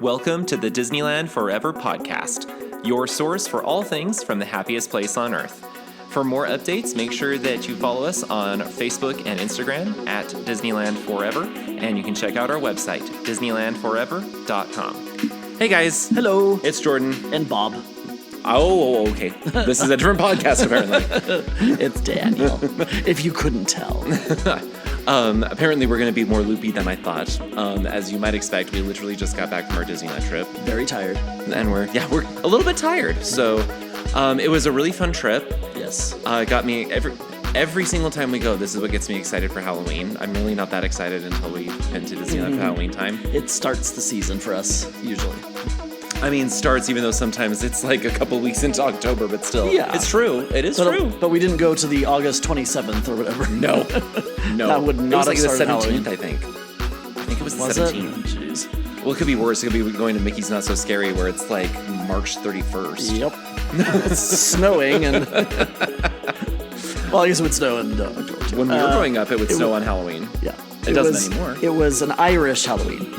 Welcome to the Disneyland Forever podcast, your source for all things from the happiest place on earth. For more updates, make sure that you follow us on Facebook and Instagram at Disneyland Forever, and you can check out our website, DisneylandForever.com. Hey guys. Hello. It's Jordan. And Bob. Oh, okay. This is a different podcast, apparently. It's Daniel, if you couldn't tell. Apparently we're going to be more loopy than I thought. As you might expect, we literally just got back from our Disneyland trip. Very tired. And we're a little bit tired. So it was a really fun trip. Yes. It got me every single time we go, this is what gets me excited for Halloween. I'm really not that excited until we've been to Disneyland for Halloween time. It starts the season for us, usually. I mean, starts even though sometimes it's like a couple weeks into October, but still. Yeah. It's true. It is true. But we didn't go to the August 27th or whatever. No. That would not have started have the 17th, Halloween. I think. I think it was the Was 17th. it? Jeez. Well, it could be worse. It could be going to Mickey's Not So Scary where it's like March 31st. Yep. It's snowing and... Well, I guess it would snow in October too. When we were growing up, it would snow on Halloween. Yeah. It doesn't anymore. It was an Irish Halloween.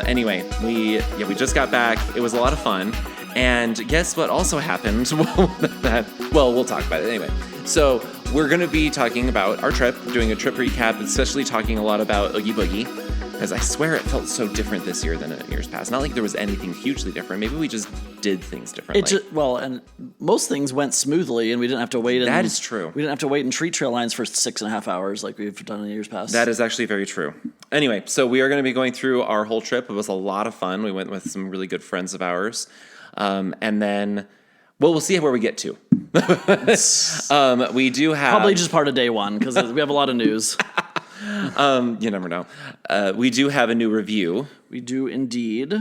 Anyway, we just got back. It was a lot of fun. And guess what also happened? Well, we'll talk about it anyway. So we're going to be talking about our trip, doing a trip recap, especially talking a lot about Oogie Boogie. Because I swear it felt so different this year than in years past. Not like there was anything hugely different. Maybe we just did things differently. And most things went smoothly, and we didn't have to wait. That is true. We didn't have to wait in treat trail lines for 6.5 hours like we've done in years past. That is actually very true. Anyway, so we are going to be going through our whole trip. It was a lot of fun. We went with some really good friends of ours. And then, well, we'll see where we get to. We do have... Probably just part of day one, because we have a lot of news. You never know. We do have a new review. We do indeed.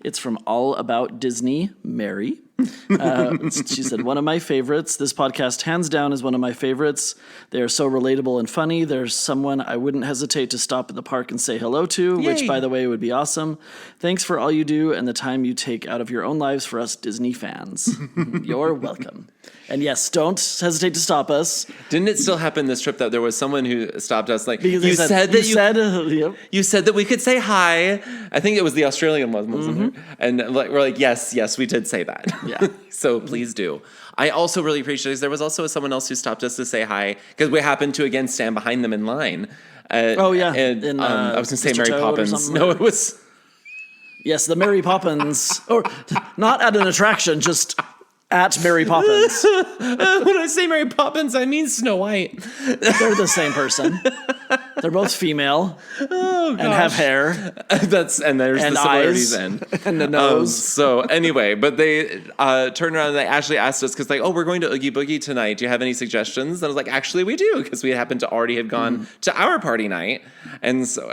It's from All About Disney, Mary. She said, one of my favorites. This podcast, hands down, is one of my favorites. They are so relatable and funny. There's someone I wouldn't hesitate to stop at the park and say hello to, Yay. which, by the way, would be awesome. Thanks for all you do and the time you take out of your own lives for us Disney fans. You're welcome. And yes, don't hesitate to stop us. Didn't it still happen this trip that there was someone who stopped us? Like, Because you said that we could say hi. I think it was the Australian one, wasn't it? And we're like, yes, we did say that. Yeah. So please do. I also really appreciate there was also someone else who stopped us to say hi because we happened to again stand behind them in line. Oh yeah. And, I was going to say Mr. Mary Toad Poppins. No, it was. Yes, the Mary Poppins, or not at an attraction, just at Mary Poppins. When I say Mary Poppins, I mean Snow White. They're the same person. They're both female and have hair. And there's and the similarities eyes in. and the nose. So anyway, but they turned around and they actually asked us because we're going to Oogie Boogie tonight. Do you have any suggestions? And I was like, actually, we do because we happened to already have gone to our party night, and so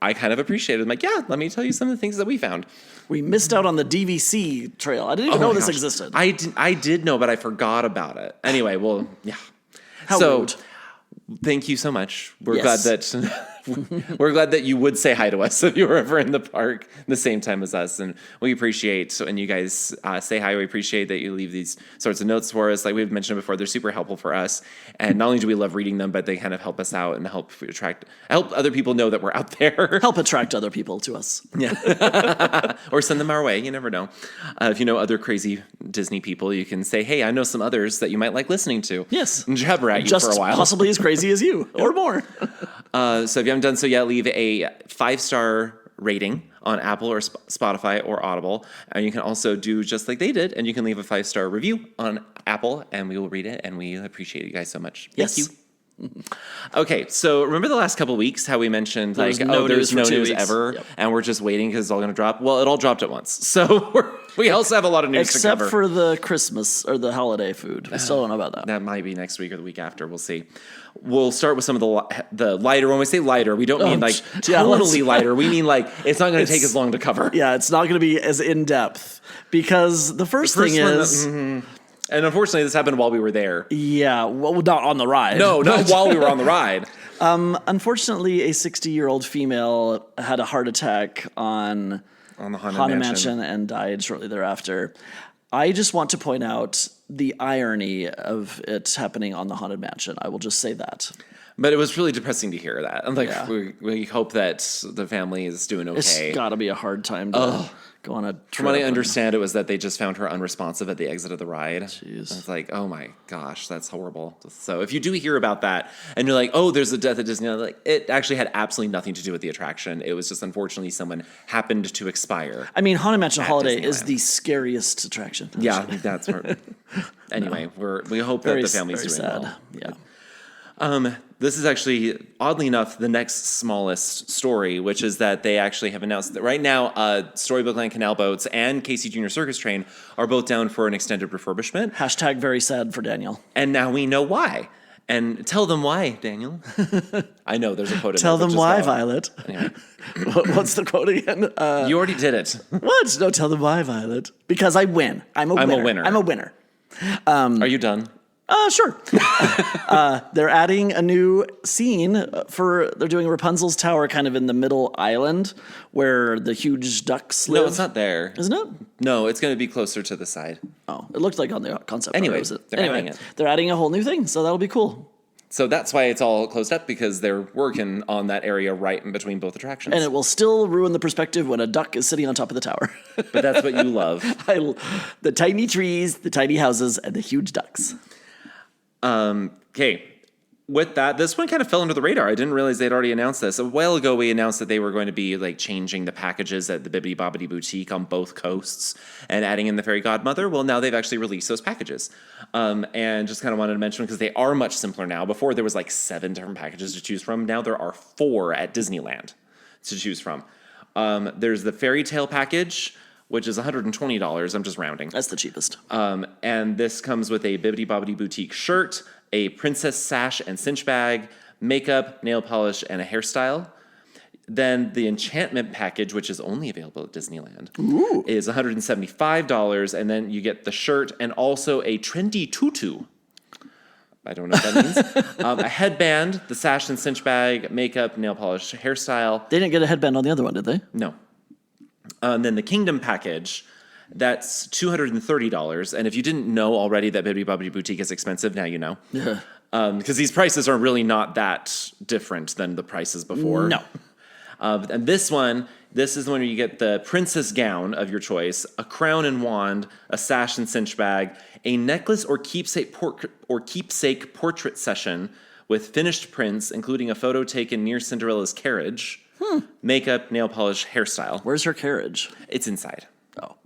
I kind of appreciated. I'm like, yeah, let me tell you some of the things that we found. We missed out on the DVC trail. I didn't even know this existed. I did know, but I forgot about it. Anyway, well, yeah. How rude. Thank you so much. We're Yes. glad that we're glad that you would say hi to us if you were ever in the park the same time as us, and we appreciate. And you guys say hi. We appreciate that you leave these sorts of notes for us. Like we've mentioned before, they're super helpful for us. And not only do we love reading them, but they kind of help us out and help other people know that we're out there. Help attract other people to us. Yeah, or send them our way. You never know. If you know other crazy Disney people, you can say, "Hey, I know some others that you might like listening to." Yes, and jabber at you just for a while. Possibly as crazy as you or more. So if you haven't done so yet, leave a 5-star rating on Apple or Spotify or Audible. And you can also do just like they did, and you can leave a 5-star review on Apple, and we will read it, and we appreciate you guys so much. Yes. Thank you. Okay, so remember the last couple weeks how we mentioned there's there's no no news weeks. ever, Yep. and we're just waiting because it's all going to drop? Well, it all dropped at once. So we also have a lot of news to Except cover. for the Christmas or the holiday food. We still don't know about that. That might be next week or the week after. We'll see. We'll start with some of the lighter. When we say lighter, we don't mean like totally lighter. We mean like it's not going to take as long to cover. Yeah, it's not going to be as in-depth because the first thing is... And unfortunately, this happened while we were there. Yeah, well, not on the ride. No, not while we were on the ride. Unfortunately, a 60-year-old female had a heart attack on the Haunted Mansion and died shortly thereafter. I just want to point out the irony of it happening on the Haunted Mansion. I will just say that. But it was really depressing to hear that. I'm like, Yeah. we hope that the family is doing okay. It's got to be a hard time to go on a trip. From what I understand, it was that they just found her unresponsive at the exit of the ride. Jeez. It's like, oh my gosh, that's horrible. So if you do hear about that and you're like, oh, there's a death at Disneyland, like, it actually had absolutely nothing to do with the attraction. It was just unfortunately someone happened to expire. I mean, Haunted Mansion Holiday is Disneyland. the scariest attraction. Yeah, that's right. Anyway, we hope that the family's doing sad. well. Yeah. This is actually, oddly enough, the next smallest story, which is that they actually have announced that right now, Storybook Land Canal Boats and Casey Junior Circus Train are both down for an extended refurbishment. Hashtag very sad for Daniel. And now we know why. And tell them why, Daniel. I know there's a quote in Tell there, them but why, just go. Violet. Anyway. What's the quote again? You already did it. What? No, tell them why, Violet. Because I win. I'm a winner. I'm a winner. Are you done? Sure. They're adding a new scene they're doing Rapunzel's Tower kind of in the middle island where the huge ducks live. No, it's not there. Isn't it? No, it's going to be closer to the side. Oh, it looked like on the concept. Anyway, art. they're adding it. They're adding a whole new thing, so that'll be cool. So that's why it's all closed up, because they're working on that area right in between both attractions. And it will still ruin the perspective when a duck is sitting on top of the tower. But that's what you love. The tiny trees, the tiny houses, and the huge ducks. Okay. With that, this one kind of fell under the radar. I didn't realize they'd already announced this. A while ago, we announced that they were going to be like changing the packages at the Bibbidi Bobbidi Boutique on both coasts and adding in the Fairy Godmother. Well, now they've actually released those packages. And just kind of wanted to mention because they are much simpler now. Before, there was like 7 different packages to choose from. Now there are 4 at Disneyland to choose from. There's the Fairy Tale package, which is $120. I'm just rounding. That's the cheapest. And this comes with a Bibbidi Bobbidi Boutique shirt, a princess sash and cinch bag, makeup, nail polish, and a hairstyle. Then the enchantment package, which is only available at Disneyland, is $175. And then you get the shirt and also a trendy tutu. I don't know what that means. A headband, the sash and cinch bag, makeup, nail polish, hairstyle. They didn't get a headband on the other one, did they? No. And then the Kingdom package, that's $230. And if you didn't know already that Bibbidi Bobbidi Boutique is expensive, now you know. Yeah. Because these prices are really not that different than the prices before. No. And this is the one where you get the princess gown of your choice, a crown and wand, a sash and cinch bag, a necklace or keepsake portrait session with finished prints, including a photo taken near Cinderella's carriage, makeup, nail polish, hairstyle. Where's her carriage? It's inside. Oh.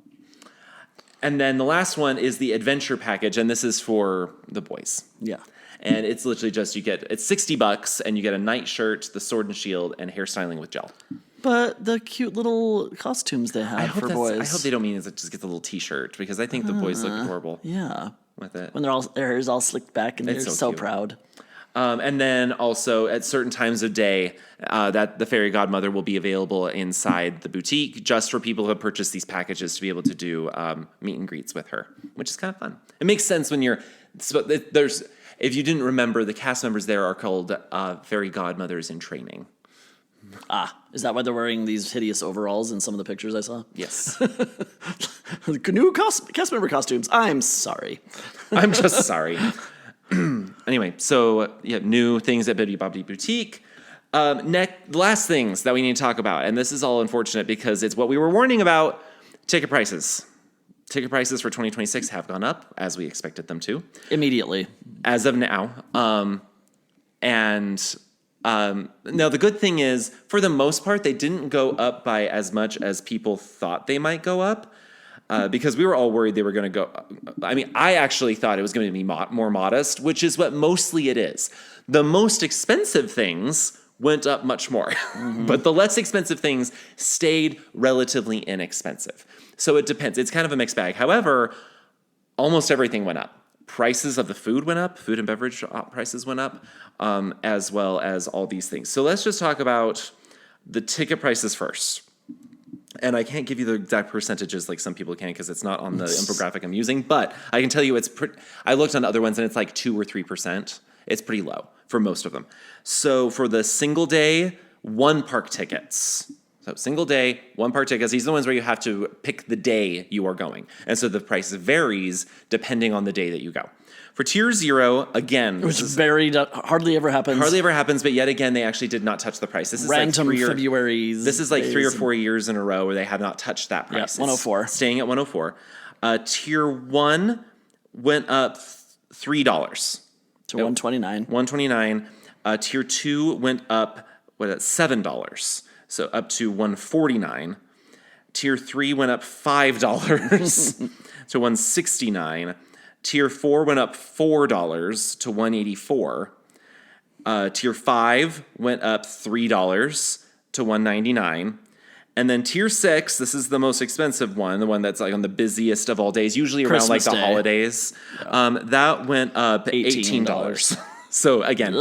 And then the last one is the adventure package, and this is for the boys. Yeah. And it's literally just, it's $60, and you get a night shirt, the sword and shield, and hairstyling with gel. But the cute little costumes they have for boys. I hope they don't mean it just get the little T-shirt, because I think the boys look adorable. Yeah. With it. When their hair's all slicked back and they're so cute. proud. And then also at certain times of day, that the Fairy Godmother will be available inside the boutique just for people who have purchased these packages to be able to do meet and greets with her, which is kind of fun. It makes sense when if you didn't remember, the cast members there are called Fairy Godmothers in training. Is that why they're wearing these hideous overalls in some of the pictures I saw? Yes. New cast member costumes. I'm sorry. I'm just sorry. Anyway, so new things at Bibbidi Bobbidi Boutique. The last things that we need to talk about, and this is all unfortunate because it's what we were warning about, ticket prices. Ticket prices for 2026 have gone up, as we expected them to. Immediately. As of now. Now the good thing is, for the most part, they didn't go up by as much as people thought they might go up. Because we were all worried they were going to go. I mean, I actually thought it was going to be more modest, which is what mostly it is. The most expensive things went up much more, but the less expensive things stayed relatively inexpensive. So it depends. It's kind of a mixed bag. However, almost everything went up. Prices of the food went up. Food and beverage prices went up, as well as all these things. So let's just talk about the ticket prices first. And I can't give you the exact percentages like some people can because it's not on the infographic I'm using. But I can tell you I looked on other ones and it's like 2 or 3%. It's pretty low for most of them. So for the single day, 1 park tickets, So single day, one park tickets. These are the ones where you have to pick the day you are going. And so the price varies depending on the day that you go. For Tier 0, again, Which hardly ever happens. hardly ever happens, but yet again, they actually did not touch the price. This is Random like February's. This is like 3 or 4 years in a row where they have not touched that price. Yeah, 104. It's staying at 104. Tier 1 went up $3 to 129. 129. Tier 2 went up $7, so up to 149. Tier 3 went up $5 to 169. Tier 4 went up $4 to 184. Tier 5 went up $3 to 199. And then Tier 6, this is the most expensive one, the one that's like on the busiest of all days, usually around Christmas like the Day. holidays. That went up $18. So again,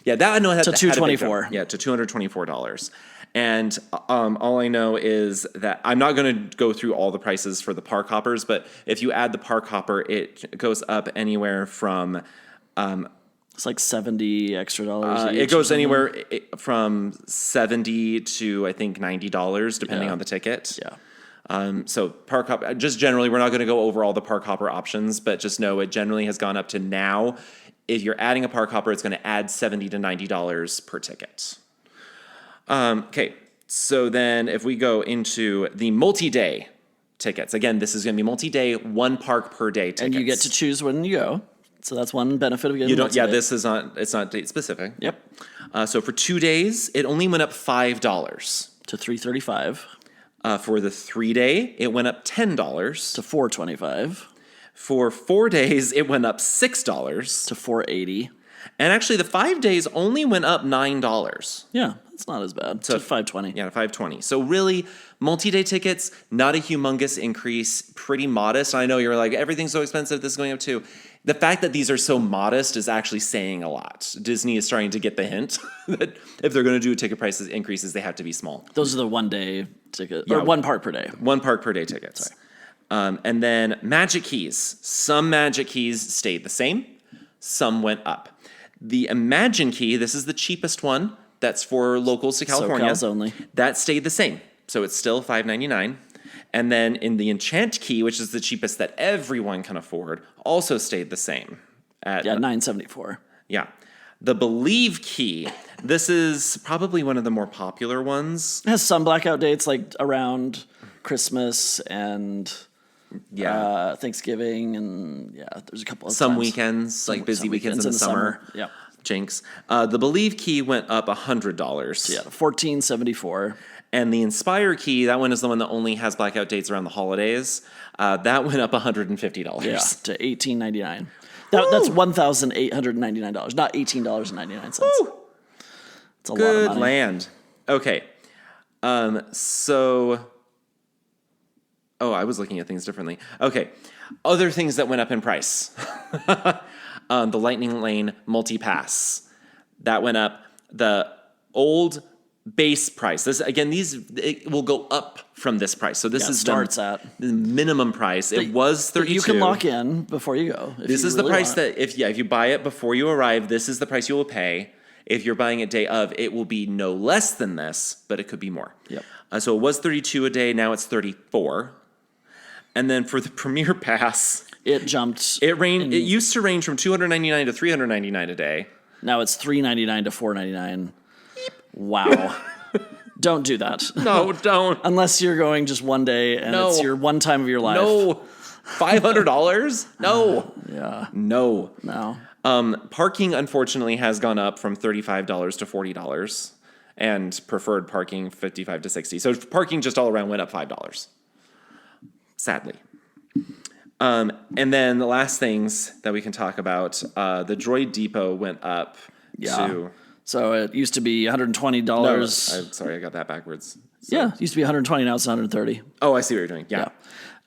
yeah, that I know had To had a big $224. jump. Yeah, to $224. And all I know is that I'm not going to go through all the prices for the park hoppers, but if you add the park hopper, it goes up anywhere from It's like $70 extra dollars. it goes anywhere from $70 to I think $90 depending on the ticket. Yeah. So park hopper, just generally, we're not going to go over all the park hopper options, but just know it generally has gone up to now. If you're adding a park hopper, it's going to add $70 to $90 per ticket. Okay, so then if we go into the multi-day tickets, again, this is going to be multi-day, one park per day tickets. And you get to choose when you go. So that's one benefit of getting You don't. Yeah, multi-day. this is not. It's not date specific. Yep. So for 2 days, it only went up $5. To $335. For the 3 day, it went up $10. To $425. For 4 days, it went up $6. To $480. And actually, the 5 days only went up $9. Yeah, that's not as bad. To $520. Yeah, to $520. So really, multi-day tickets, not a humongous increase, pretty modest. I know you're like, everything's so expensive, this is going up too. The fact that these are so modest is actually saying a lot. Disney is starting to get the hint that if they're going to do ticket prices increases, they have to be small. Those are the 1 day ticket, or one park per day. One park per day tickets. And then Magic Keys. Some Magic Keys stayed the same. Some went up. The Imagine Key, this is the cheapest one. That's for locals to California. SoCals only. That stayed the same. So it's still $5.99. And then in the Enchant Key, which is the cheapest that everyone can afford, also stayed the same. At $974. Yeah. The Believe Key, this is probably one of the more popular ones. It has some blackout dates like around Christmas and Thanksgiving, and there's a couple of Some times. weekends, like busy weekends in the summer. Yeah. Jinx. The Believe Key went up $100. Yeah, $14.74. And the Inspire Key, that one is the one that only has blackout dates around the holidays. That went up $150. Yeah, to $18.99. That's $1,899, not $18.99. It's a lot of Good money. land. Okay. I was looking at things differently. Okay. Other things that went up in price. The Lightning Lane Multi-Pass. That went up. The old base price. It will go up from this price. So this starts at the minimum price. It was $32. You can lock in before you go. This is the price that if you buy it before you arrive, this is the price you will pay. If you're buying it day of, it will be no less than this, but it could be more. Yep. So it was $32 a day. Now it's $34. And then for the Premier Pass, it jumped. It used to range from $299 to $399 a day. Now it's $399 to $499. Wow. Don't do that. No, don't. Unless you're going just one day and it's your one time of your life. No. $500? No. Yeah. No. Parking, unfortunately, has gone up from $35 to $40, and preferred parking $55 to $60. So parking just all around went up $5. Sadly. And then the last things that we can talk about, the Droid Depot went up to... So it used to be $120. No, sorry, I got that backwards. It used to be $120, now it's $130. Oh, I see what you're doing. Yeah.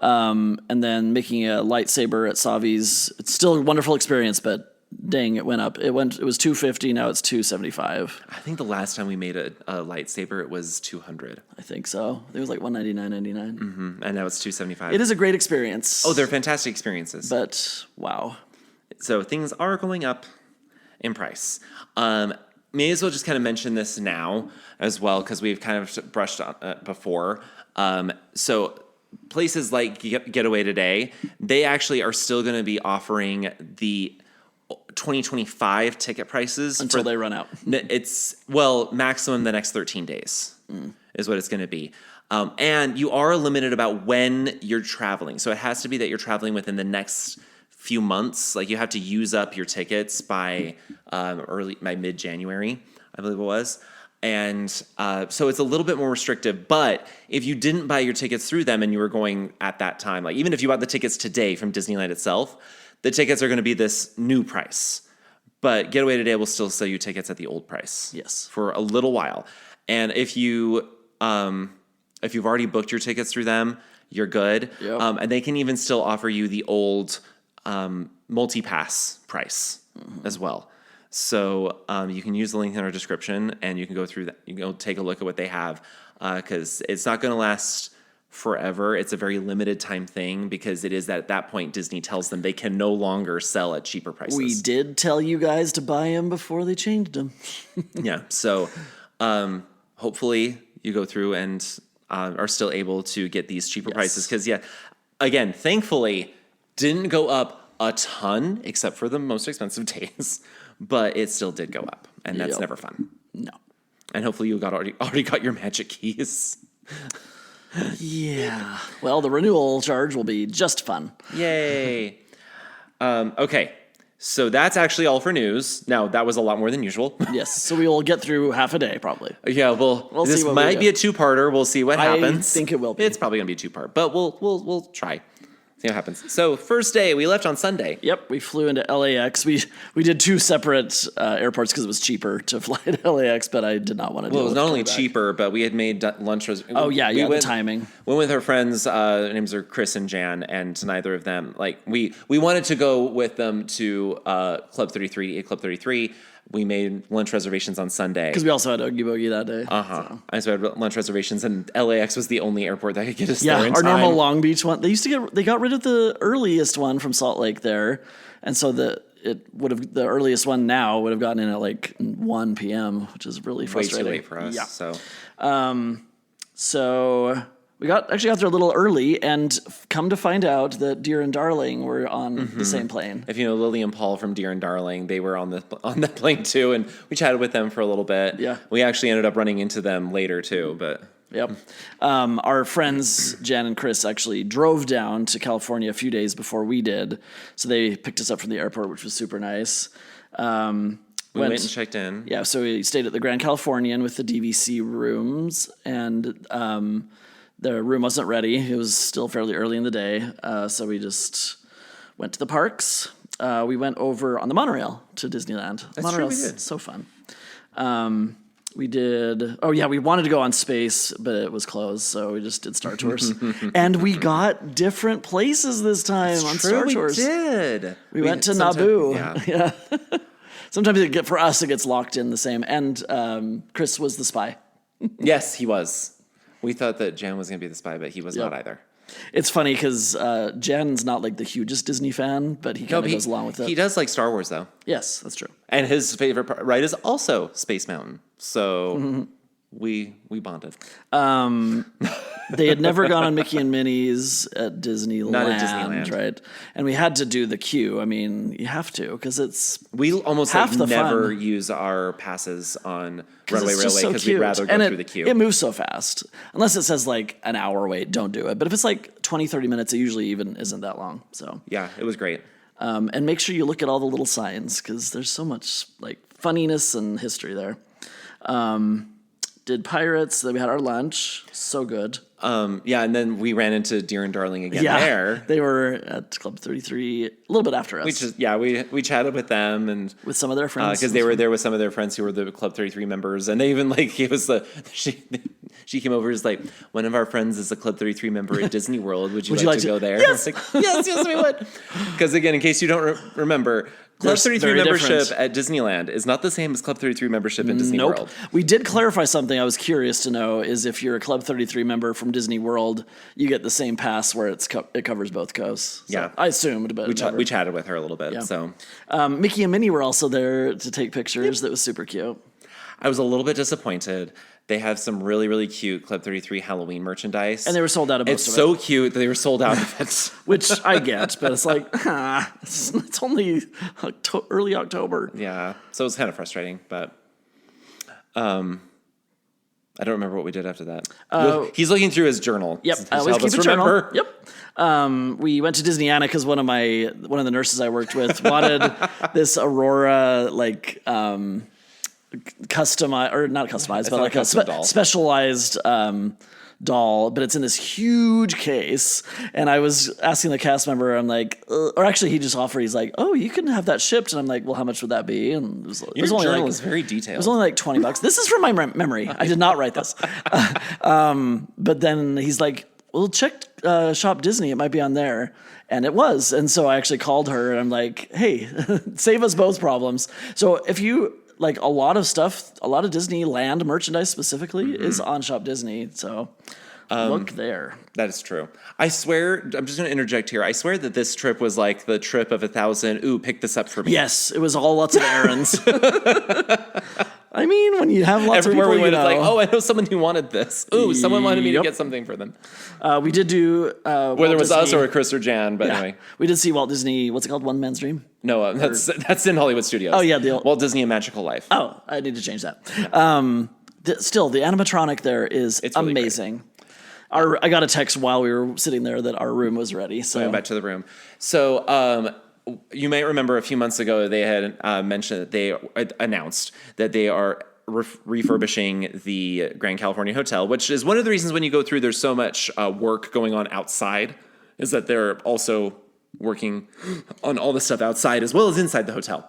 And then making a lightsaber at Savi's, it's still a wonderful experience, but dang, it went up. It was $250, now it's $275. I think the last time we made a lightsaber, it was $200. I think so. It was like $199.99. Mm-hmm. And now it's $275. It is a great experience. Oh, they're fantastic experiences. But wow. So things are going up in price. may as well just kind of mention this now as well, because we've kind of brushed on it before. So places like Getaway Today, they actually are still going to be offering the 2025 ticket prices until they run out. It's, well, maximum the next 13 days is what it's going to be. And you are limited about when you're traveling. So it has to be that you're traveling within the next few months. Like you have to use up your tickets by by mid-January, I believe it was. And so it's a little bit more restrictive. But if you didn't buy your tickets through them and you were going at that time, like even if you bought the tickets today from Disneyland itself, the tickets are going to be this new price. But Getaway Today will still sell you tickets at the old price. Yes. For a little while. And if you've already booked your tickets through them, you're good. Yep. And they can even still offer you the old multi-pass price as well. So you can use the link in our description, and you can go through that. You can go take a look at what they have, because it's not going to last forever. It's a very limited time thing, because it is at that point Disney tells them they can no longer sell at cheaper prices. We did tell you guys to buy them before they changed them. Yeah. So hopefully you go through and are still able to get these cheaper prices, because again, thankfully didn't go up a ton except for the most expensive days, but it still did go up, and that's never fun. No. And hopefully you already got your magic keys. Yeah. Well, the renewal charge will be just fun. Yay. Okay. So that's actually all for news. Now, that was a lot more than usual. Yes. So we will get through half a day probably. Yeah, We'll this see what might we be a two-parter. We'll see what happens. I think it will be. It's probably going to be a two-part, but we'll try. See what happens. So first day, we left on Sunday. Yep, we flew into LAX. We did two separate airports because it was cheaper to fly to LAX, but I did not want to do it. Well, it was not only cheaper, but we had made lunch. The timing. Went with our friends. Their names are Chris and Jan, and neither of them, like, we wanted to go with them to Club 33, Club 33. We made lunch reservations on Sunday. Because we also had Oogie Boogie that day. So we had lunch reservations, and LAX was the only airport that could get us there in our time. normal Long Beach one. They got rid of the earliest one from Salt Lake there, and so the earliest one now would have gotten in at like 1 p.m., which is really frustrating. Way too late for us. Yeah. So we got there a little early, and come to find out that Deer and Darling were on the same plane. If you know Lily and Paul from Deer and Darling, they were on the plane too, and we chatted with them for a little bit. Yeah. We actually ended up running into them later too, but... Yep. Our friends, Jan and Chris, actually drove down to California a few days before we did, so they picked us up from the airport, which was super nice. We went and checked in. Yeah, so we stayed at the Grand Californian with the DVC rooms, and... the room wasn't ready. It was still fairly early in the day, so we just went to the parks. We went over on the monorail to Disneyland. That's true, we did. So fun. We did... Oh, yeah, we wanted to go on Space, but it was closed, so we just did Star Tours. And we got different places this time on Star Tours. We did. We went to Naboo. Yeah. Sometimes for us, it gets locked in the same. And Chris was the spy. Yes, he was. We thought that Jan was going to be the spy, but he was not either. It's funny because Jan's not like the hugest Disney fan, but he kind of goes along with it. He does like Star Wars, though. Yes, that's true. And his favorite ride is also Space Mountain. So we bonded. They had never gone on Mickey and Minnie's at Disneyland. Not at Disneyland. Right? And we had to do the queue. I mean, you have to, because it's We almost half the never fun. use our passes on Runaway it's just Railway so because cute. we'd rather go And through the queue. It moves so fast. Unless it says like an hour wait, don't do it. But if it's like 20, 30 minutes, it usually even isn't that long. So Yeah, it was great. and make sure you look at all the little signs, because there's so much like funniness and history there. Did Pirates, then we had our lunch. So good. Yeah, and then we ran into Deer and Darling again there. They were at Club 33 a little bit after us. We chatted with them and with some of their friends. because they were there with some of their friends who were the Club 33 members, and they even like gave us she came over and was like, one of our friends is a Club 33 member at Disney World. Would you like to go there? Yes, like, yes, we would. Because again, in case you don't remember, Club 33 membership at Disneyland is not the same as Club 33 membership in Disney World. We did clarify something I was curious to know, is if you're a Club 33 member from Disney World, you get the same pass where it covers both coasts. So Yeah. I assumed, but We chatted with her a little bit. Yeah. So Mickey and Minnie were also there to take pictures. That was super cute. I was a little bit disappointed. They have some really, really cute Club 33 Halloween merchandise. And they were sold out of most it's of it. so cute that they were sold out of it. Which I get, but it's like, it's only early October. Yeah, so it was kind of frustrating, but I don't remember what we did after that. He's looking through his journal. Yep, to I always help keep us a journal. remember. Yep. We went to Disneyana because one of the nurses I worked with wanted this Aurora customized, or not customized, but like a specialized doll, but it's in this huge case. And I was asking the cast member, I'm like, or actually he just offered, he's like, oh, you can have that shipped. And I'm like, well, how much would that be? And it was only journal is very detailed. It was only like $20. This is from my memory. I did not write this. But then he's like, well, check Shop Disney. It might be on there. And it was. And so I actually called her and I'm like, hey, save us both problems. So if you like a lot of Disneyland merchandise specifically is on Shop Disney. So look there. That is true. I swear, I'm just going to interject here. I swear that this trip was like the trip of 1,000. Ooh, pick this up for me. Yes, it was all lots of errands. I mean, when you have lots Everywhere of people, we went, you it's know. like, oh, I know someone who wanted this. Ooh, someone wanted me to get something for them. We did do whether it was us or Chris or Jan, but anyway, we did see Walt Disney. What's it called? One Man's Dream. No, that's in Hollywood Studios. Oh yeah, Walt Disney: A Magical Life. Oh, I need to change that. Still, the animatronic there is really amazing. I got a text while we were sitting there that our room was ready. So going back to the room. So you might remember a few months ago they had mentioned that they announced that they are refurbishing the Grand California Hotel, which is one of the reasons when you go through, there's so much work going on outside, is that they're also working on all the stuff outside as well as inside the hotel.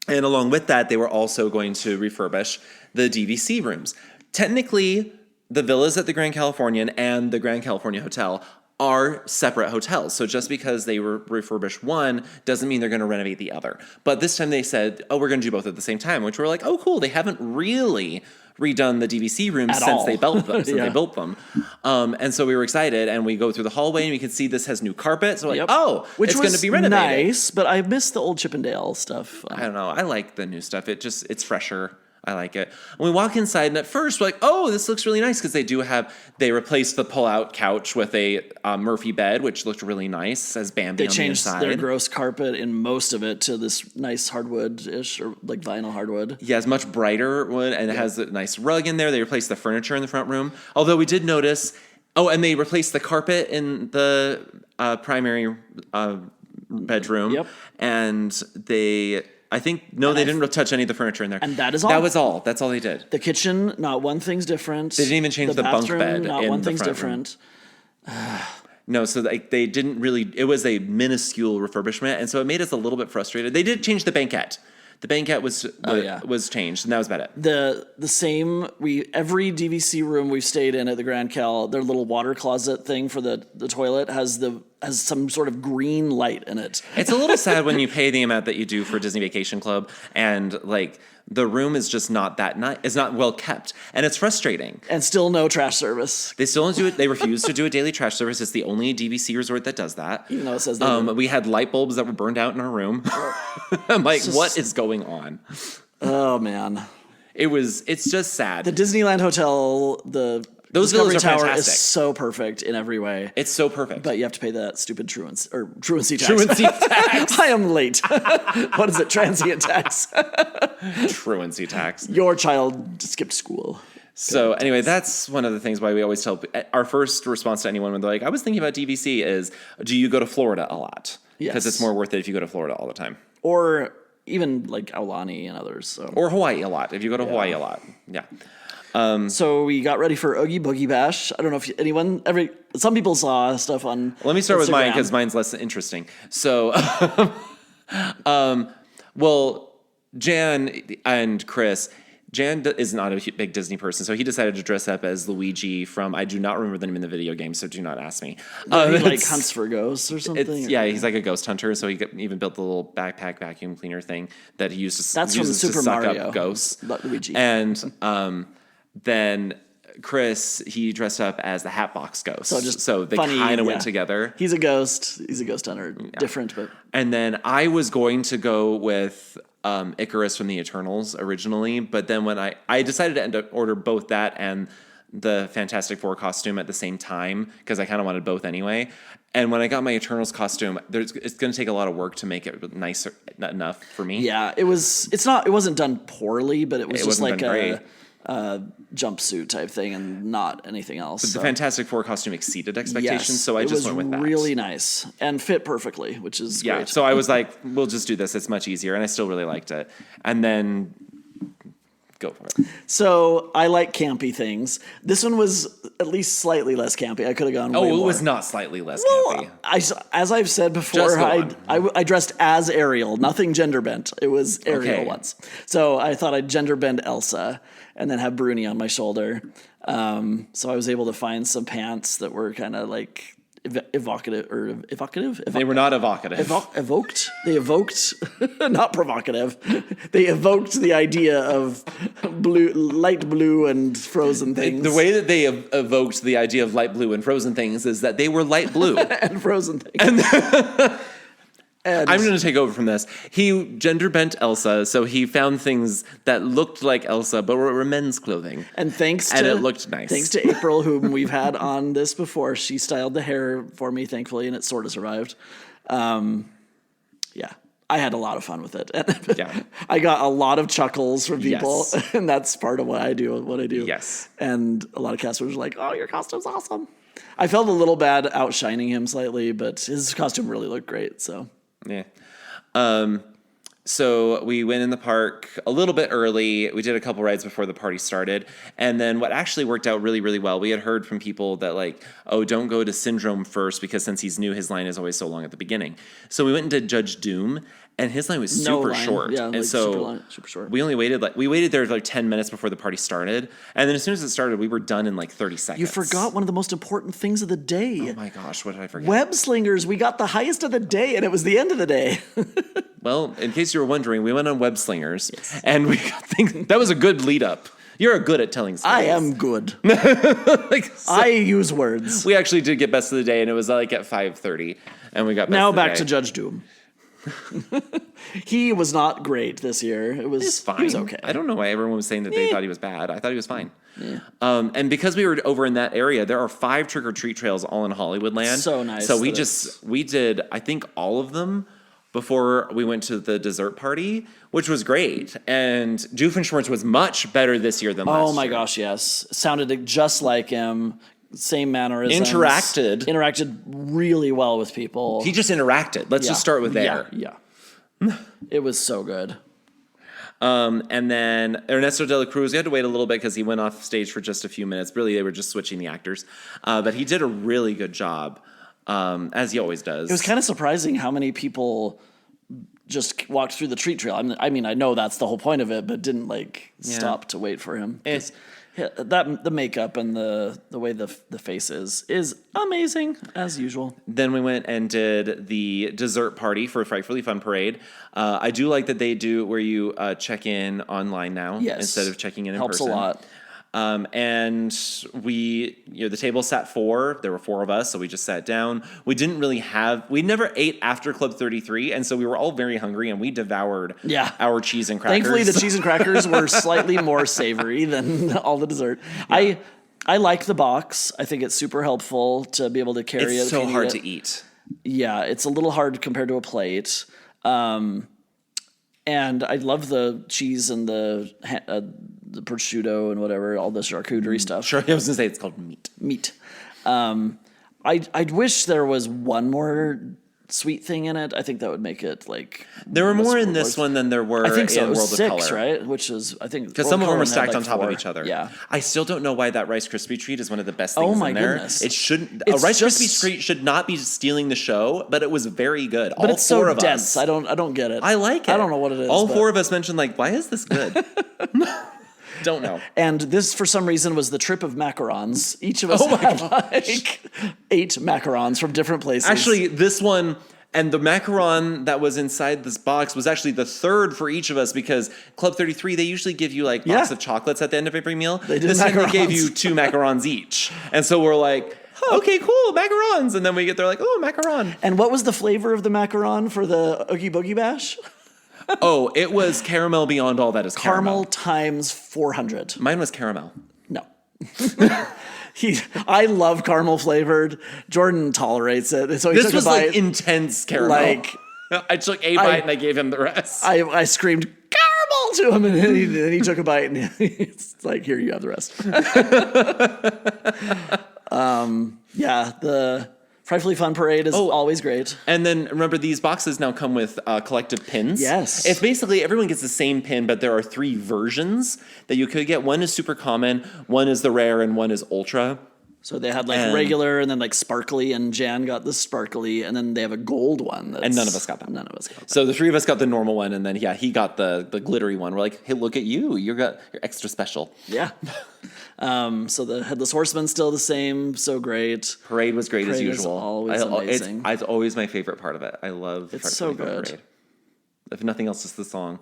And along with that, they were also going to refurbish the DVC rooms. Technically, the villas at the Grand Californian and the Grand California Hotel are separate hotels. So just because they refurbish one doesn't mean they're going to renovate the other. But this time they said, oh, we're going to do both at the same time, which we're like, oh, cool. They haven't really redone the DVC rooms since they built them. They built them. And so we were excited, and we go through the hallway, and we can see this has new carpet. So we're like, which it's going to be renovated. Nice, but I miss the old Chippendale stuff. I don't know. I like the new stuff. It's fresher. I like it. And we walk inside, and at first we're like, oh, this looks really nice, because they replaced the pull-out couch with a Murphy bed, which looked really nice as Bambi on the inside. They changed their gross carpet in most of it to this nice hardwood-ish, or like vinyl hardwood. Yeah, it's much brighter wood, and it has a nice rug in there. They replaced the furniture in the front room. Although we did notice, and they replaced the carpet in the primary bedroom. Yep. And they didn't touch any of the furniture in there. And that is all. That was all. That's all they did. The kitchen, not one thing's different. They didn't even change the bunk bathroom, bed not in one the thing's front different. No, so they didn't really. It was a minuscule refurbishment, and so it made us a little bit frustrated. They did change the banquette. The banquette was changed, and that was about it. The same. Every DVC room we've stayed in at the Grand Cal, their little water closet thing for the toilet has some sort of green light in it. It's a little sad when you pay the amount that you do for Disney Vacation Club, and like the room is just not that nice. It's not well kept, and it's frustrating. And still no trash service. They still don't do it. They refuse to do a daily trash service. It's the only DVC resort that does that. Even though it says we had light bulbs that were burned out in our room. I'm like, what is going on? Oh man, it's just sad. The Disneyland Hotel, those Discovery villas are Tower fantastic. is so perfect in every way. It's so perfect. But you have to pay that stupid truancy tax. Truancy tax. I am late. What is it? Transient tax. Truancy tax. Your child skipped school. So anyway, that's one of the things why we always tell our first response to anyone when they're like, I was thinking about DVC is, do you go to Florida a lot? Because it's more worth it if you go to Florida all the time. Or even like Aulani and others. So. Or Hawaii a lot, if you go to Hawaii a lot. Yeah. So we got ready for Oogie Boogie Bash. I don't know if some people saw stuff on Let me start Instagram. with mine because mine's less interesting. So, well, Jan and Chris, Jan is not a big Disney person, so he decided to dress up as Luigi from, I do not remember the name in the video game, so do not ask me. He like hunts for ghosts or something? He's like a ghost hunter, so he even built the little backpack vacuum cleaner thing that he uses from to Super suck Mario. up ghosts. Luigi. And then Chris, he dressed up as the Hatbox Ghost. So they kind of went together. He's a ghost. He's a ghost hunter. Yeah. Different, but. And then I was going to go with Icarus from the Eternals originally, but then when I decided to end up order both that and the Fantastic Four costume at the same time because I kind of wanted both anyway. And when I got my Eternals costume, it's going to take a lot of work to make it nice enough for me. Yeah, it wasn't done poorly, but it was just like a jumpsuit type thing and not anything else. But the Fantastic Four costume exceeded expectations, so I just went with that. It was really nice and fit perfectly, which is great. So I was like, we'll just do this. It's much easier, and I still really liked it. And then go for it. So I like campy things. This one was at least slightly less campy. I could have gone way more. It was not slightly less campy. As I've said before, I dressed as Ariel, nothing gender bent. It was Ariel once. So I thought I'd gender bend Elsa and then have Bruni on my shoulder. So I was able to find some pants that were kind of like evocative. They were not evocative. Evoked. They evoked, not provocative. They evoked the idea of light blue and frozen things. The way that they evoked the idea of light blue and frozen things is that they were light blue and frozen things. And I'm going to take over from this. He gender bent Elsa, so he found things that looked like Elsa, but were men's clothing. And it looked nice. Thanks to April, whom we've had on this before, she styled the hair for me, thankfully, and it sort of survived. I had a lot of fun with it. I got a lot of chuckles from people, and that's part of what I do. Yes. And a lot of cast members were like, "Oh, your costume's awesome." I felt a little bad outshining him slightly, but his costume really looked great, so. Yeah. So we went in the park a little bit early. We did a couple rides before the party started. And then what actually worked out really, really well, we had heard from people that don't go to Syndrome first because since he's new, his line is always so long at the beginning. So we went into Judge Doom. And his line was super short. Yeah, and so super short. We only waited there 10 minutes before the party started. And then as soon as it started, we were done in 30 seconds. You forgot one of the most important things of the day. Oh my gosh, what did I forget? Web slingers. We got the highest of the day, and it was the end of the day. Well, in case you were wondering, we went on web slingers, and we got things. That was a good lead up. You're good at telling stories. I am good. I use words. We actually did get best of the day, and it was at 5:30, and we got best now of the back day. to Judge Doom. He was not great this year. It was fine. He was okay. I don't know why everyone was saying that they thought he was bad. I thought he was fine. Yeah. And because we were over in that area, there are 5 trick-or-treat trails all in Hollywoodland. So nice. So we did, I think, all of them before we went to the dessert party, which was great. And Doofenshmirtz was much better this year than last year. Oh my gosh, yes. Sounded just like him. Same mannerisms. Interacted really well with people. He just interacted. Let's just start with there. Yeah. It was so good. And then Ernesto de la Cruz, we had to wait a little bit because he went off stage for just a few minutes. Really, they were just switching the actors. But he did a really good job, as he always does. It was kind of surprising how many people just walked through the treat trail. I mean, I know that's the whole point of it, but didn't stop to wait for him. The makeup and the way the face is amazing as usual. Then we went and did the dessert party for Frightfully Fun Parade. I do like that they do where you check in online now instead of checking in person. Helps a lot. And we, the table sat 4. There were 4 of us, so we just sat down. We never ate after Club 33, and so we were all very hungry, and we devoured our cheese and crackers. Thankfully, the cheese and crackers were slightly more savory than all the dessert. Yeah. I like the box. I think it's super helpful to be able to carry it. It's so hard to eat. Yeah, it's a little hard compared to a plate. And I love the cheese and the prosciutto and whatever, all the charcuterie stuff. Sure, I was going to say it's called meat. Meat. I'd wish there was one more sweet thing in it. I think that would make it there were more in this one than there were in World of 6, Color. Right? Which is, I think, because some of them are stacked on top of each other. Yeah. I still don't know why that Rice Krispie treat is one of the best things in there. Goodness. It shouldn't. A Rice Krispie treat should not be stealing the show, but it was very good. But it's so dense. I don't get it. I like it. I don't know what it is. All 4 of us mentioned why is this good? Don't know. And this, for some reason, was the trip of macarons. Each of us had 8 macarons from different places. Actually, this one and the macaron that was inside this box was actually the 3rd for each of us because Club 33, they usually give you box of chocolates at the end of every meal. This time they gave you 2 macarons each. And so we're okay, cool, macarons. And then we get there oh, macaron. And what was the flavor of the macaron for the Oogie Boogie Bash? Oh, it was caramel beyond all that is Caramel caramel. times 400. Mine was caramel. No. I love caramel flavored. Jordan tolerates it. So he This took was a bite. like intense caramel. Like, I took a bite and I gave him the rest. I screamed caramel to him, and then he took a bite, and it's like, here, you have the rest. Yeah, the Frightfully Fun Parade is always great. And then remember, these boxes now come with collective pins. Yes. It's basically everyone gets the same pin, but there are 3 versions that you could get. One is super common, one is the rare, and one is ultra. So they had like regular and then like sparkly, and Jan got the sparkly, and then they have a gold one. And none of us got that. None of us got that. So the 3 of us got the normal one, and then he got the glittery one. We're like, hey, look at you! You're extra special. Yeah. So the Headless Horseman's still the same. So great. Parade was great as Parade is usual. always amazing. It's always my favorite part of it. I love. It's so good. Parade. If nothing else, just the song.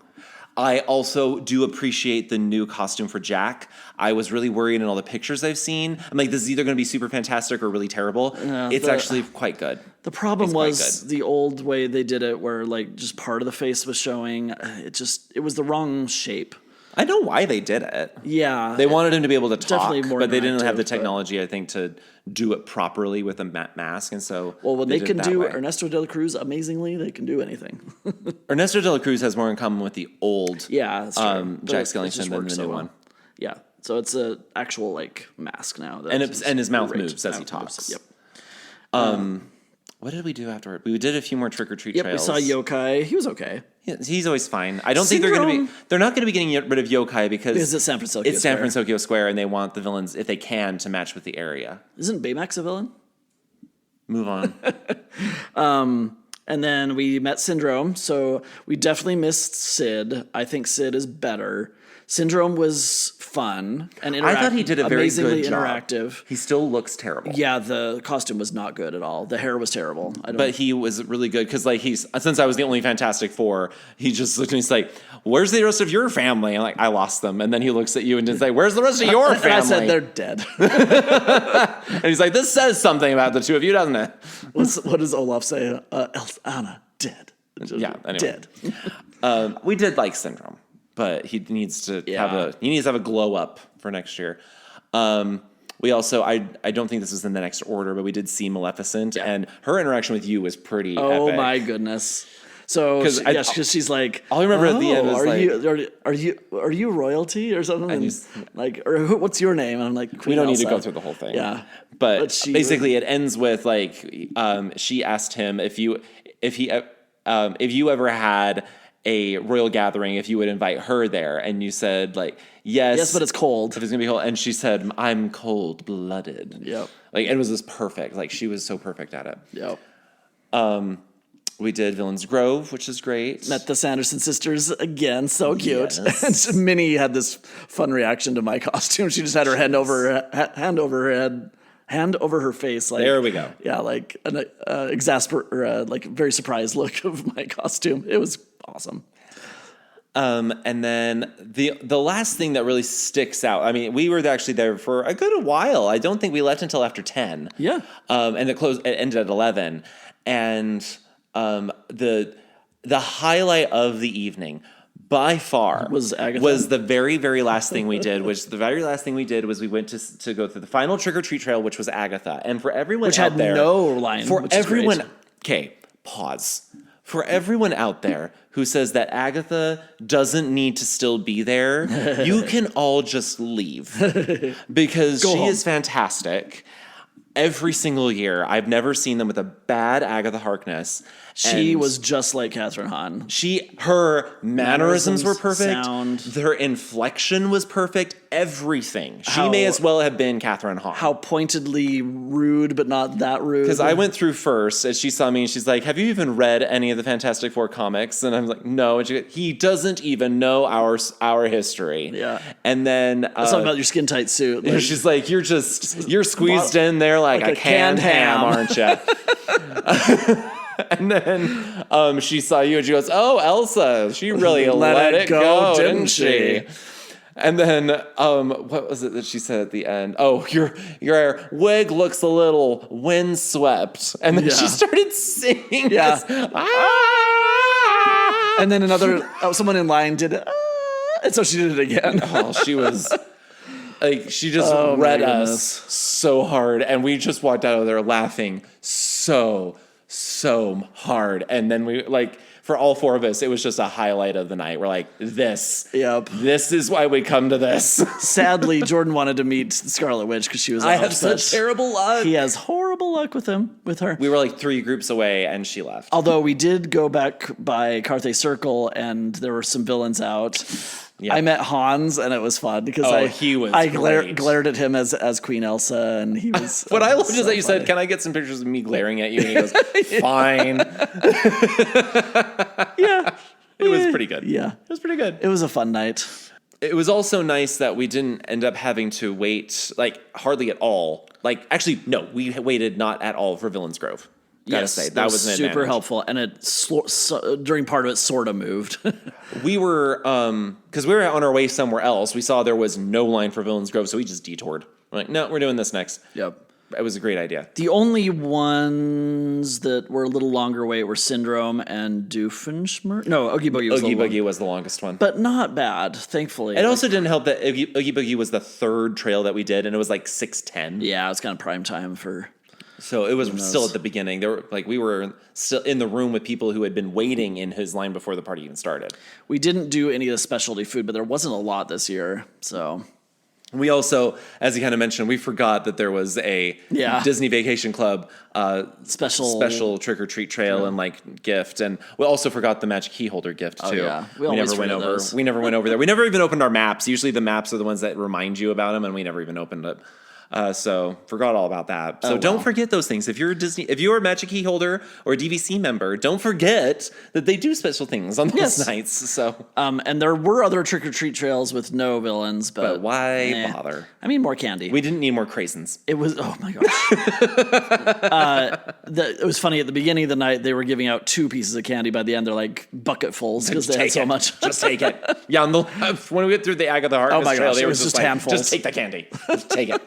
I also do appreciate the new costume for Jack. I was really worried in all the pictures I've seen. I'm like, this is either going to be super fantastic or really terrible. It's actually quite good. The problem was the old way they did it, where like just part of the face was showing. It was the wrong shape. I know why they did it. Yeah. They wanted him to be able to talk, Definitely more but they didn't have the interactive, technology, I think, to do it properly with a mask. And so, Well, when they did can it that do way. Ernesto de la Cruz amazingly, they can do anything. Ernesto de la Cruz has more in common with the old Yeah, that's true. But Jack it just Skellington than works the new so well. one. Yeah. So it's a actual like mask now. And his mouth moves as he talks. Yep. What did we do afterward? We did a few more trick-or-treat Yep. We trails. saw Yokai. He was okay. He's always fine. I don't think they're not going to be getting rid of Yokai because it's San Francisco It's San Square. Francisco Square, and they want the villains, if they can, to match with the area. Isn't Baymax a villain? Move on. And then we met Syndrome, so we definitely missed Sid. I think Sid is better. Syndrome was fun and I thought he did a very amazingly good job. interactive. He still looks terrible. Yeah, the costume was not good at all. The hair was terrible. But he was really good because, like, since I was the only Fantastic Four, he just looked at me. He's like, "Where's the rest of your family?" I'm like, "I lost them." And then he looks at you and just like, "Where's the rest of your family?" And I said, "They're dead." And he's like, "This says something about the two of you, doesn't it?" What does Olaf say? Anna dead. Yeah, anyway. Dead. We did like Syndrome, but he needs to have a glow up for next year. We also, I don't think this is in the next order, but we did see Maleficent, and her interaction with you was pretty Oh epic. my goodness. So because she's like, all I remember at the end was are you royalty or something? And like, or what's your name? And I'm like, we don't need to Elsa. go through the whole thing. Yeah, but basically it ends with like, she asked him if you ever had a royal gathering, if you would invite her there, and you said like, yes, but it's cold. If it's gonna be cold, and she said, I'm cold blooded. Yep. Like it was just perfect. Like she was so perfect at it. Yep. We did Villains Grove, which is great. Met the Sanderson sisters again, so cute. Yes. And Minnie had this fun reaction to my costume. She just had her hand over her face. Like, there we go. Yeah, like an like very surprised look of my costume. It was awesome. And then the last thing that really sticks out, I mean, we were actually there for a good while. I don't think we left until after 10. Yeah. And it ended at 11. And the highlight of the evening by far was Agatha. Was the very, very last thing we did, was we went to go through the final trick-or-treat trail, which was Agatha. And for everyone Which out had there, no line, for which is everyone, great. okay, pause. For everyone out there who says that Agatha doesn't need to still be there, you can all just leave. Because she is fantastic. Every single year, I've never seen them with a bad Agatha Harkness. She was just like Catherine Hahn. Her mannerisms were perfect. Sound. Her inflection was perfect. Everything. She may as well have been Catherine Hahn. How pointedly rude, but not that rude. Because I went through first, as she saw me, and she's like, "Have you even read any of the Fantastic Four comics?" And I'm like, "No." And she goes, "He doesn't even know our history." Yeah. And then something about your skin tight suit. Like, she's like, "You're squeezed in there like a canned ham, aren't you?" And then she saw you and she goes, "Oh, Elsa, she really let it go, didn't she?" And then what was it that she said at the end? "Oh, your wig looks a little windswept." And then she started singing this. And then someone in line did it, and so she did it again. Oh, she was like, she just Oh, my read us goodness. so hard, and we just walked out of there laughing so hard. And then we, like, for all four of us, it was just a highlight of the night. We're like, this is why we come to this. Sadly, Jordan wanted to meet Scarlet Witch because she was I out, have such terrible luck. He has horrible luck with her. We were like 3 groups away, and she left. Although we did go back by Carthay Circle, and there were some villains out. Yeah. I met Hans, and it was fun because he was I great. glared at him as Queen Elsa, and he was. What I loved is so that you funny. said, "Can I get some pictures of me glaring at you?" And he goes, "Fine." Yeah, It was pretty good. Yeah, It was pretty good. it was a fun night. It was also nice that we didn't end up having to wait, like, hardly at all. Like, actually, no, we waited not at all for Villains Grove. Gotta say, that was an super advantage. helpful, and it during part of it sort of moved. We were, because we were on our way somewhere else. We saw there was no line for Villains Grove, so we just detoured. We're like, no, we're doing this next. Yep. It was a great idea. The only ones that were a little longer wait were Syndrome and Doofenshmirtz. No, Oogie Boogie was Oogie the Boogie was the longest one. but not bad, thankfully. It also didn't help that Oogie Boogie was the 3rd trail that we did, and it was like 6:10. yeah, it was kind of prime time for. So it was still at the beginning. There were, like, we were still in the room with people who had been waiting in his line before the party even started. We didn't do any of the specialty food, but there wasn't a lot this year, so. We also, as you kind of mentioned, we forgot that there was a Disney Vacation Club special trick or treat trail and like gift, and we also forgot the magic key holder gift too. Yeah. We always never went forget over. those. We never went over there. We never even opened our maps. Usually the maps are the ones that remind you about them, and we never even opened it. So forgot all about that. So don't forget those things. If you're a Magic Key holder or a DVC member, don't forget that they do special things on those nights. So and there were other trick or treat trails with no villains, but why bother? I mean, more candy. We didn't need more craisins. It was, oh my gosh. It was funny at the beginning of the night, they were giving out 2 pieces of candy. By the end, they're like bucketfuls because they had so much. Just take it. Yeah, on the left, when we went through the Agatha Harkness my trail, gosh, they it were was just like, handfuls. just take the candy. Just take it.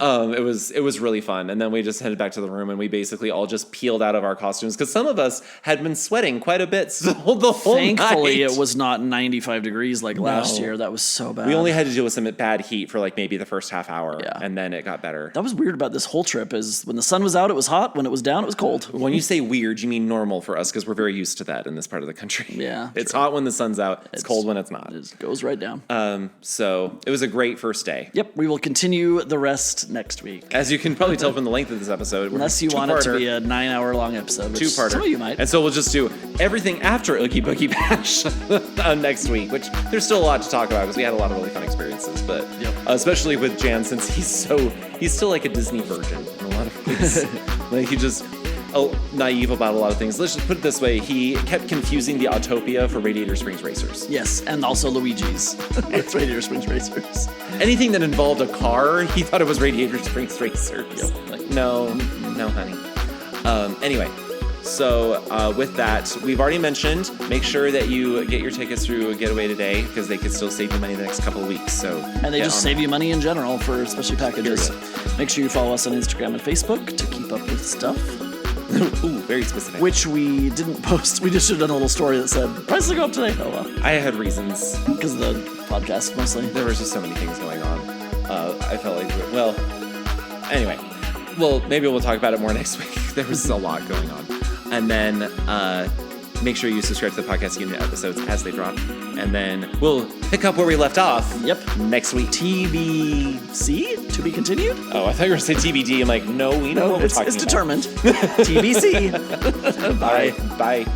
It was really fun. And then we just headed back to the room, and we basically all just peeled out of our costumes because some of us had been sweating quite a bit the whole Thankfully, night. it was not 95 degrees like last year. That was so bad. We only had to deal with some bad heat for like maybe the first half hour, Yeah. and then it got better. That was weird about this whole trip is when the sun was out, it was hot. When it was down, it was cold. When you say weird, you mean normal for us because we're very used to that in this part of the country. Yeah, It's hot when the sun's out. It's cold when it's not. It goes right down. So it was a great first day. Yep, we will continue the rest next week. As you can probably tell from the length of this episode. Unless you want it to be a 9-hour long episode. Which 2-parter. Some of you might. And so we'll just do everything after Oogie Boogie Bash next week, which there's still a lot to talk about because we had a lot of really fun experiences. But especially with Jan, since he's still like a Disney virgin in a lot of ways. Like, he just naive about a lot of things. Let's just put it this way. He kept confusing the Autopia for Radiator Springs Racers. Yes, and also Luigi's. It's Radiator Springs Racers. Anything that involved a car, he thought it was Radiator Springs Racers. Yep. Like, no, honey. Anyway, so with that, we've already mentioned, make sure that you get your tickets through Getaway Today because they could still save you money the next couple of weeks. So And they just save you money in general for especially packages. Make sure you follow us on Instagram and Facebook to keep up with stuff. Ooh, very specific. Which we didn't post. We just should have done a little story that said, prices go up today. Oh, well. I had reasons. Because of the podcast, mostly. There was just so many things going on. I felt like, well, anyway. Well, maybe we'll talk about it more next week. There was a lot going on. And then make sure you subscribe to the podcast to get new episodes as they drop. And then we'll pick up where we left off. Yep. Next week. TBC? To be continued? Oh, I thought you were going to say TBD. I'm like, no, we know what we're talking about. It's determined. TBC. Bye. Bye.